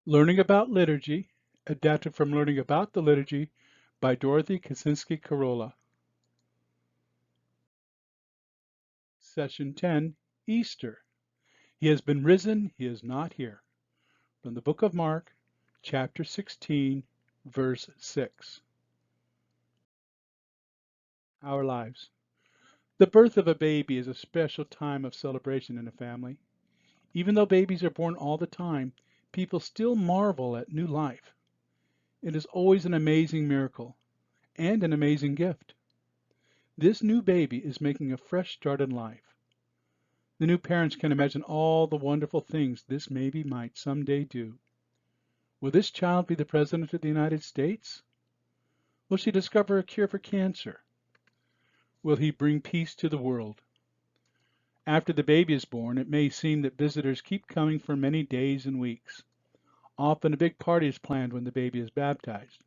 Learning About Liturgy, adapted from Learning About the Liturgy by Dorothy Kaczynski-Karola. Session 10, Easter. He has been risen, he is not here. From the book of Mark, chapter 16, verse 6. Our lives. The birth of a baby is a special time of celebration in a family. Even though babies are born all the time, people still marvel at new life. It is always an amazing miracle and an amazing gift. This new baby is making a fresh start in life. The new parents can imagine all the wonderful things this baby might someday do. Will this child be the President of the United States? Will she discover a cure for cancer? Will he bring peace to the world? After the baby is born, it may seem that visitors keep coming for many days and weeks. Often a big party is planned when the baby is baptized.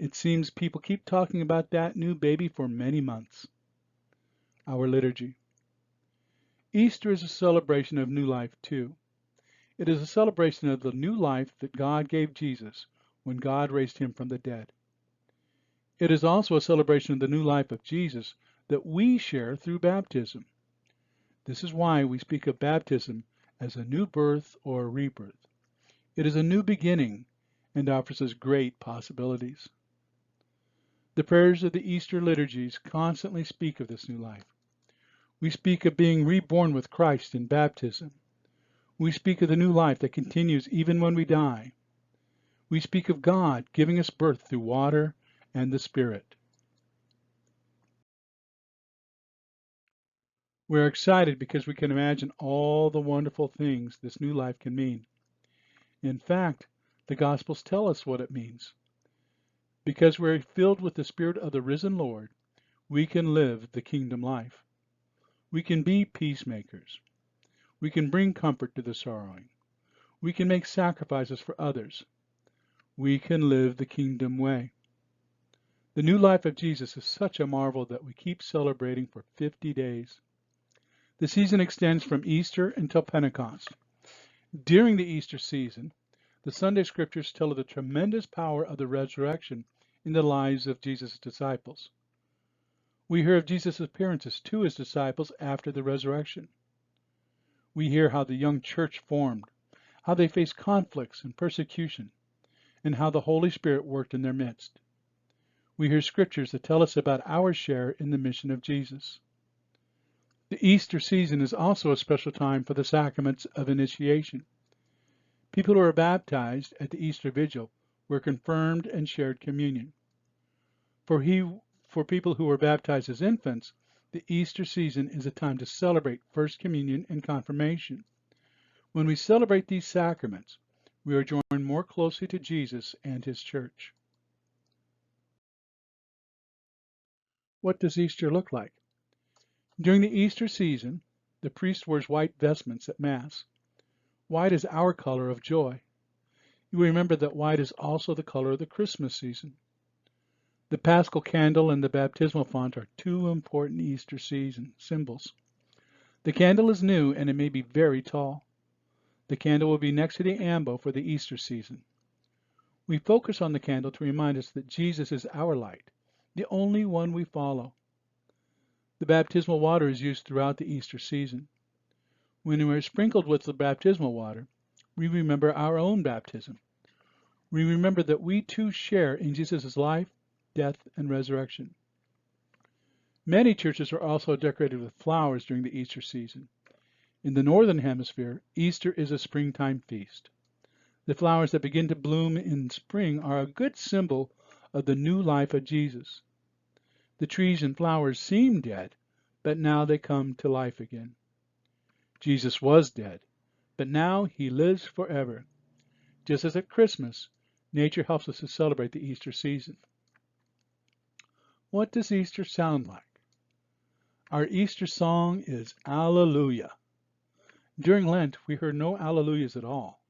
It seems people keep talking about that new baby for many months. Our liturgy. Easter is a celebration of new life too. It is a celebration of the new life that God gave Jesus when God raised him from the dead. It is also a celebration of the new life of Jesus that we share through baptism. This is why we speak of baptism as a new birth or a rebirth. It is a new beginning and offers us great possibilities. The prayers of the Easter liturgies constantly speak of this new life. We speak of being reborn with Christ in baptism. We speak of the new life that continues even when we die. We speak of God giving us birth through water and the Spirit. We're excited because we can imagine all the wonderful things this new life can mean. In fact, the Gospels tell us what it means. Because we're filled with the Spirit of the risen Lord, we can live the kingdom life. We can be peacemakers. We can bring comfort to the sorrowing. We can make sacrifices for others. We can live the kingdom way. The new life of Jesus is such a marvel that we keep celebrating for 50 days. The season extends from Easter until Pentecost. During the Easter season, the Sunday scriptures tell of the tremendous power of the resurrection in the lives of Jesus' disciples. We hear of Jesus' appearances to his disciples after the resurrection. We hear how the young church formed, how they faced conflicts and persecution, and how the Holy Spirit worked in their midst. We hear scriptures that tell us about our share in the mission of Jesus. The Easter season is also a special time for the sacraments of initiation. People who are baptized at the Easter Vigil were confirmed and shared communion. For people who were baptized as infants, the Easter season is a time to celebrate First Communion and Confirmation. When we celebrate these sacraments, we are joined more closely to Jesus and his church. What does Easter look like? During the Easter season, the priest wears white vestments at Mass. White is our color of joy. You remember that white is also the color of the Christmas season. The Paschal candle and the baptismal font are two important Easter season symbols. The candle is new and it may be very tall. The candle will be next to the ambo for the Easter season. We focus on the candle to remind us that Jesus is our light, the only one we follow. The baptismal water is used throughout the Easter season. When we are sprinkled with the baptismal water, we remember our own baptism. We remember that we too share in Jesus' life, death, and resurrection. Many churches are also decorated with flowers during the Easter season. In the Northern Hemisphere, Easter is a springtime feast. The flowers that begin to bloom in spring are a good symbol of the new life of Jesus. The trees and flowers seem dead, but now they come to life again. Jesus was dead, but now he lives forever. Just as at Christmas, nature helps us to celebrate the Easter season. What does Easter sound like? Our Easter song is Alleluia. During Lent, we heard no Alleluias at all,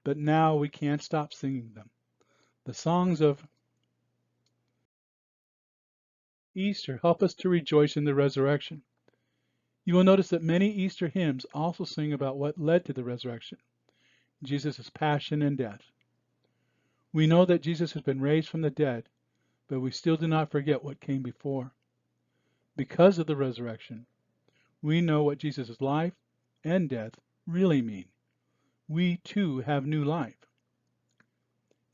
but now we can't stop singing them. The songs of Easter help us to rejoice in the resurrection. You will notice that many Easter hymns also sing about what led to the resurrection, Jesus' passion and death. We know that Jesus has been raised from the dead, but we still do not forget what came before. Because of the resurrection, we know what Jesus' life and death really mean. We too have new life.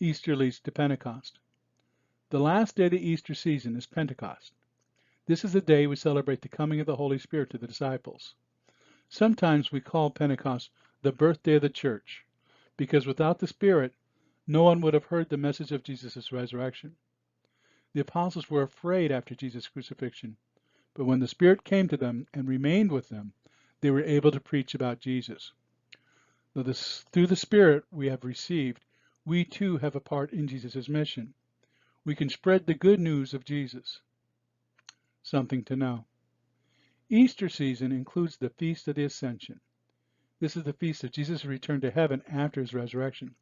Easter leads to Pentecost. The last day of the Easter season is Pentecost. This is the day we celebrate the coming of the Holy Spirit to the disciples. Sometimes we call Pentecost the birthday of the church, because without the Spirit, no one would have heard the message of Jesus' resurrection. The apostles were afraid after Jesus' crucifixion, but when the Spirit came to them and remained with them, they were able to preach about Jesus. Through the Spirit we have received, we too have a part in Jesus' mission. We can spread the good news of Jesus. Something to know. Easter season includes the Feast of the Ascension. This is the feast of Jesus' return to heaven after his resurrection.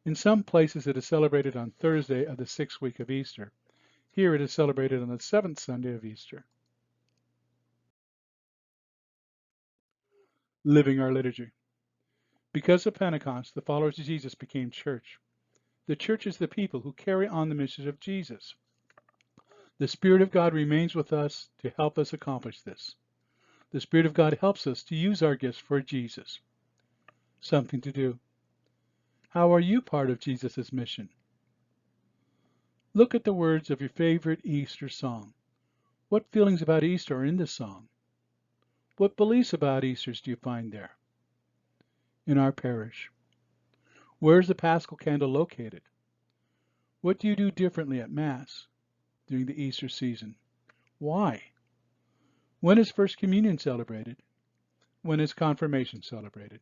In some places it is celebrated on Thursday of the 6th week of Easter. Here it is celebrated on the 7th Sunday of Easter. Living our liturgy. Because of Pentecost, the followers of Jesus became church. The church is the people who carry on the message of Jesus. The Spirit of God remains with us to help us accomplish this. The Spirit of God helps us to use our gifts for Jesus. Something to do. How are you part of Jesus' mission? Look at the words of your favorite Easter song. What feelings about Easter are in this song? What beliefs about Easters do you find there? In our parish. Where is the Paschal candle located? What do you do differently at Mass during the Easter season? Why? When is First Communion celebrated? When is Confirmation celebrated?